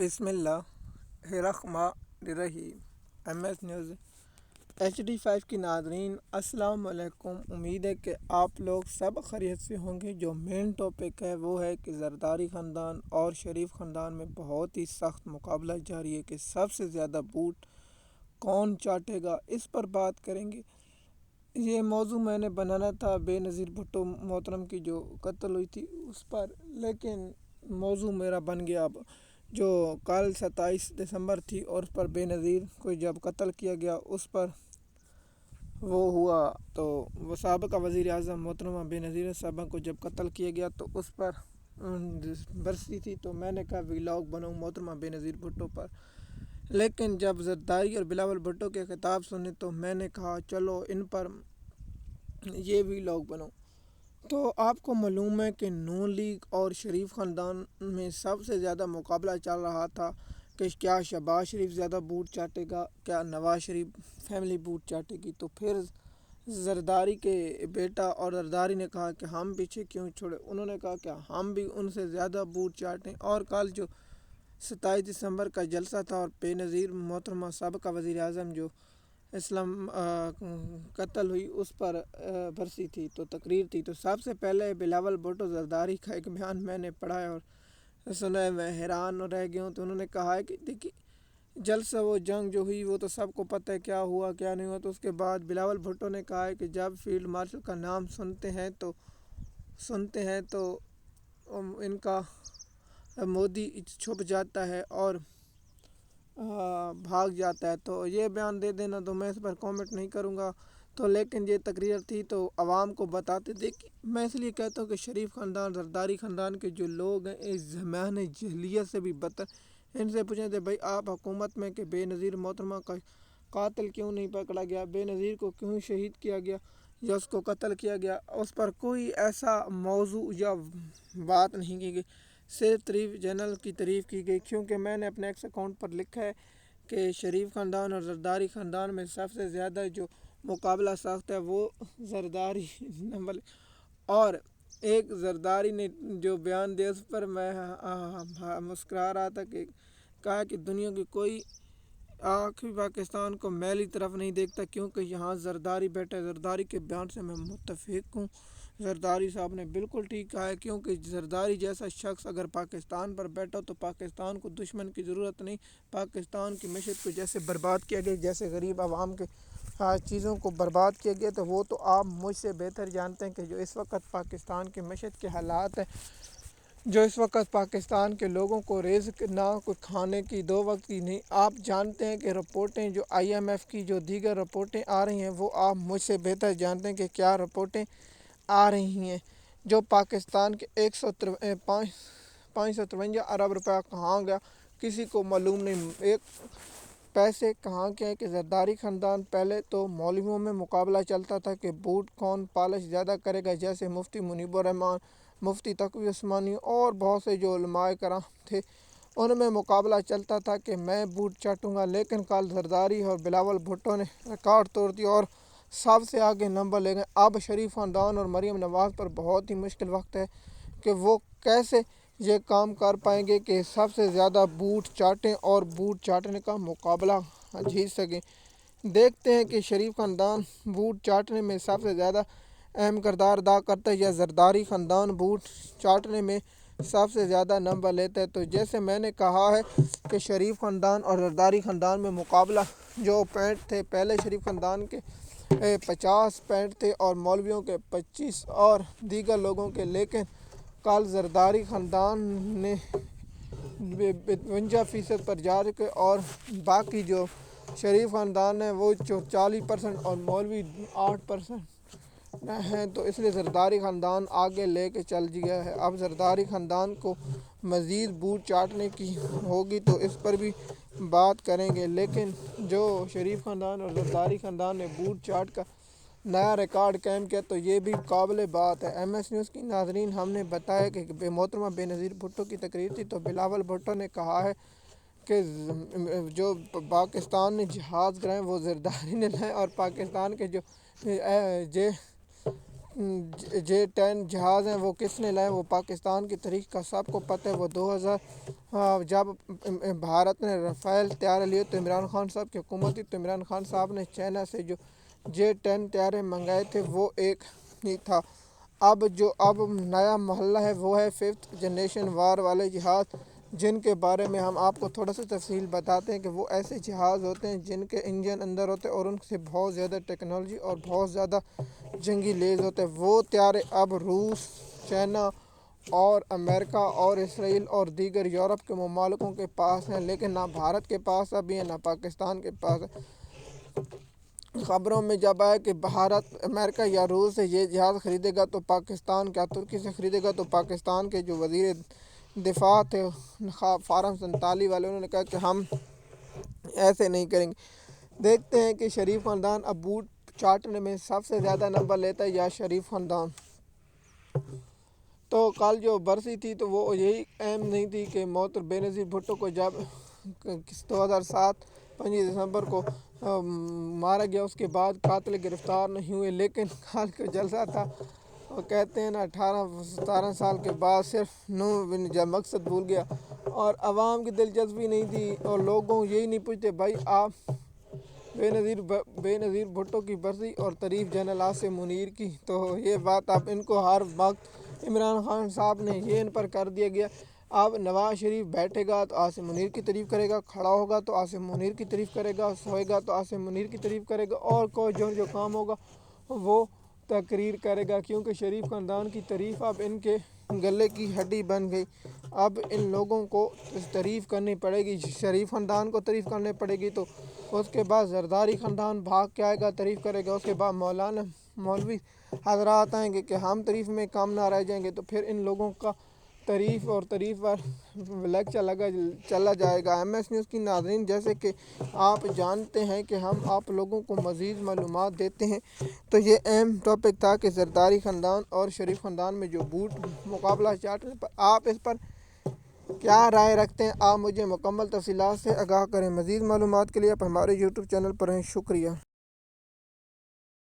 بسم اللہ الرحمن الرحیم۔ ایم ایس نیوز HD5 کی ناظرین السلام علیکم۔ امید ہے کہ آپ لوگ سب خیریت سے ہوں گے۔ جو مین ٹاپک ہے وہ ہے کہ زرداری خاندان اور شریف خاندان میں بہت ہی سخت مقابلہ جاری ہے کہ سب سے زیادہ بوٹ کون چاٹے گا، اس پر بات کریں گے۔ یہ موضوع میں نے بنانا تھا بے نظیر بھٹو محترم کی جو قتل ہوئی تھی اس پر، لیکن موضوع میرا بن گیا اب جو کل 27 دسمبر تھی اور اس پر بے نظیر کو جب قتل کیا گیا اس پر وہ ہوا تو وہ سابقہ وزیر اعظم محترمہ بے نظیر صاحبہ کو جب قتل کیا گیا تو اس پر برسی تھی، تو میں نے کہا ولاگ بناؤں محترمہ بے نظیر بھٹو پر، لیکن جب زرداری اور بلاول بھٹو کے خطاب سنے تو میں نے کہا چلو ان پر یہ ولاگ بناؤں۔ تو آپ کو معلوم ہے کہ نون لیگ اور شریف خاندان میں سب سے زیادہ مقابلہ چل رہا تھا کہ کیا شہباز شریف زیادہ بوٹ چاٹے گا، کیا نواز شریف فیملی بوٹ چاٹے گی۔ تو پھر زرداری کے بیٹا اور زرداری نے کہا کہ ہم پیچھے کیوں چھوڑے، انہوں نے کہا کہ ہم بھی ان سے زیادہ بوٹ چاٹیں۔ اور کل جو 27 دسمبر کا جلسہ تھا اور بے نظیر محترمہ سابقہ وزیر اعظم جو اسلام قتل ہوئی اس پر برسی تھی تو تقریر تھی، تو سب سے پہلے بلاول بھٹو زرداری کا ایک بیان میں نے پڑھا ہے اور سنا ہے، میں حیران رہ گیا ہوں۔ تو انہوں نے کہا ہے کہ دیکھیے جلسہ وہ جنگ جو ہوئی وہ تو سب کو پتہ ہے کیا ہوا کیا نہیں ہوا۔ تو اس کے بعد بلاول بھٹو نے کہا ہے کہ جب فیلڈ مارشل کا نام سنتے ہیں تو ان کا مودی چھپ جاتا ہے اور بھاگ جاتا ہے، تو یہ بیان دے دینا، تو میں اس پر کامنٹ نہیں کروں گا۔ تو لیکن یہ تقریر تھی تو عوام کو بتاتے دیکھیں، میں اس لیے کہتا ہوں کہ شریف خاندان زرداری خاندان کے جو لوگ ہیں اس زمانے جہلیت سے بھی بدتر، ان سے پوچھیں تھے بھائی آپ حکومت میں کہ بے نظیر محترمہ کا قاتل کیوں نہیں پکڑا گیا، بے نظیر کو کیوں شہید کیا گیا یا اس کو قتل کیا گیا، اس پر کوئی ایسا موضوع یا بات نہیں کی گئی، صرف جنرل کی تعریف کی گئی۔ کیونکہ میں نے اپنے ایکس اکاؤنٹ پر لکھا ہے کہ شریف خاندان اور زرداری خاندان میں سب سے زیادہ جو مقابلہ سخت ہے وہ زرداری نمبر، اور ایک زرداری نے جو بیان دیا اس پر میں مسکرا رہا تھا کہ کہا کہ دنیا کی کوئی آنکھ بھی پاکستان کو میلی طرف نہیں دیکھتا کیونکہ یہاں زرداری بیٹھا ہے۔ زرداری کے بیان سے میں متفق ہوں، زرداری صاحب نے بالکل ٹھیک کہا ہے، کیونکہ زرداری جیسا شخص اگر پاکستان پر بیٹھا تو پاکستان کو دشمن کی ضرورت نہیں، پاکستان کی معیشت کو جیسے برباد کیا گیا، جیسے غریب عوام کے چیزوں کو برباد کیا گیا، تو وہ تو آپ مجھ سے بہتر جانتے ہیں کہ جو اس وقت پاکستان کی معیشت کے حالات ہیں، جو اس وقت پاکستان کے لوگوں کو رزق نہ کوئی کھانے کی دو وقت کی نہیں۔ آپ جانتے ہیں کہ رپورٹیں جو IMF کی جو دیگر رپورٹیں آ رہی ہیں وہ آپ مجھ سے بہتر جانتے ہیں کہ کیا رپورٹیں آ رہی ہیں۔ جو پاکستان کے 553 ارب روپیہ کہاں گیا کسی کو معلوم نہیں، ایک پیسے کہاں کے ہیں کہ زرداری خاندان پہلے تو مولویوں میں مقابلہ چلتا تھا کہ بوٹ کون پالش زیادہ کرے گا، جیسے مفتی منیب الرحمان، مفتی تقوی عثمانی اور بہت سے جو علماء کرام تھے ان میں مقابلہ چلتا تھا کہ میں بوٹ چاٹوں گا، لیکن کل زرداری اور بلاول بھٹو نے ریکارڈ توڑ دیا اور سب سے آگے نمبر لے گئے۔ اب شریف خاندان اور مریم نواز پر بہت ہی مشکل وقت ہے کہ وہ کیسے یہ کام کر پائیں گے کہ سب سے زیادہ بوٹ چاٹیں اور بوٹ چاٹنے کا مقابلہ جیت سکیں۔ دیکھتے ہیں کہ شریف خاندان بوٹ چاٹنے میں سب سے زیادہ اہم کردار ادا کرتا ہے یا زرداری خاندان بوٹ چاٹنے میں سب سے زیادہ نمبر لیتا ہے۔ تو جیسے میں نے کہا ہے کہ شریف خاندان اور زرداری خاندان میں مقابلہ جو پوائنٹ تھے، پہلے شریف خاندان کے 50 پوائنٹ تھے اور مولویوں کے 25 اور دیگر لوگوں کے، لیکن کل زرداری خاندان نے 52% پر جا کے اور باقی جو شریف خاندان ہے وہ 40% اور مولوی 8% ہیں، تو اس لیے زرداری خاندان آگے لے کے چل گیا ہے۔ اب زرداری خاندان کو مزید بوٹ چاٹنے کی ہوگی تو اس پر بھی بات کریں گے، لیکن جو شریف خاندان اور زرداری خاندان نے بوٹ چاٹ کا نیا ریکارڈ قائم کیا تو یہ بھی قابل بات ہے۔ ایم ایس نیوز کی ناظرین، ہم نے بتایا کہ محترمہ بے نظیر بھٹو کی تقریر تھی تو بلاول بھٹو نے کہا ہے کہ جو پاکستان نے جہاز گرائے وہ زرداری نے لائے اور پاکستان کے جو J-10 جہاز ہیں وہ کس نے لائے؟ وہ پاکستان کی تاریخ کا سب کو پتہ ہے۔ وہ 2000 جب بھارت نے رافیل طیارے لیے تو عمران خان صاحب کی حکومت تھی، تو عمران خان صاحب نے چائنا سے جو J-10 طیارے منگائے تھے وہ ایک ہی تھا۔ اب نیا محلہ ہے وہ ہے 5th جنریشن وار والے جہاز، جن کے بارے میں ہم آپ کو تھوڑا سا تفصیل بتاتے ہیں کہ وہ ایسے جہاز ہوتے ہیں جن کے انجن اندر ہوتے ہیں اور ان سے بہت زیادہ ٹیکنالوجی اور بہت زیادہ جنگی لیز ہوتے ہیں۔ وہ طیارے اب روس، چائنا اور امریکہ اور اسرائیل اور دیگر یورپ کے ممالکوں کے پاس ہیں، لیکن نہ بھارت کے پاس ابھی ہے نہ پاکستان کے پاس ہے۔ خبروں میں جب آیا کہ بھارت امریکہ یا روس سے یہ جہاز خریدے گا تو پاکستان کیا ترکی سے خریدے گا، تو پاکستان کے جو وزیر دفاع تھے فارم 47 والے، انہوں نے کہا کہ ہم ایسے نہیں کریں گے۔ دیکھتے ہیں کہ شریف خاندان اب بوٹ چاٹنے میں سب سے زیادہ نمبر لیتا ہے یا شریف خاندان۔ تو کل جو برسی تھی تو وہ یہی اہم نہیں تھی کہ محترم بے نظیر بھٹو کو جب 2007 5 دسمبر کو مارا گیا، اس کے بعد قاتل گرفتار نہیں ہوئے، لیکن کل کا جلسہ تھا، وہ کہتے ہیں نا 18-17 سال کے بعد صرف جب مقصد بھول گیا، اور عوام کی دلچسپی نہیں تھی اور لوگوں یہی نہیں پوچھتے بھائی آپ بے نظیر بھٹو کی برسی اور تعریف جنرل عاصم منیر کی، تو یہ بات اب ان کو ہر وقت عمران خان صاحب نے یہ ان پر کر دیا گیا۔ اب نواز شریف بیٹھے گا تو عاصم منیر کی تعریف کرے گا، کھڑا ہوگا تو عاصم منیر کی تعریف کرے گا، سوئے گا تو عاصم منیر کی تعریف کرے گا، اور کوئی جو کام ہوگا وہ تقریر کرے گا، کیونکہ شریف خاندان کی تعریف اب ان کے گلے کی ہڈی بن گئی۔ اب ان لوگوں کو تعریف کرنی پڑے گی، شریف خاندان کو تعریف کرنی پڑے گی، تو اس کے بعد زرداری خاندان بھاگ کے آئے گا، تعریف کرے گا، اس کے بعد مولوی حضرات آئیں گے کہ ہم تعریف میں کام نہ رہ جائیں گے، تو پھر ان لوگوں کا تعریف پر لیکچر چلا جائے گا۔ MS نیوز کی ناظرین، جیسے کہ آپ جانتے ہیں کہ ہم آپ لوگوں کو مزید معلومات دیتے ہیں، تو یہ اہم ٹاپک تھا کہ زرداری خاندان اور شریف خاندان میں جو بوٹ مقابلہ چاٹنے پر آپ اس پر کیا رائے رکھتے ہیں؟ آپ مجھے مکمل تفصیلات سے آگاہ کریں۔ مزید معلومات کے لیے آپ ہمارے YouTube چینل پر ہیں۔ شکریہ۔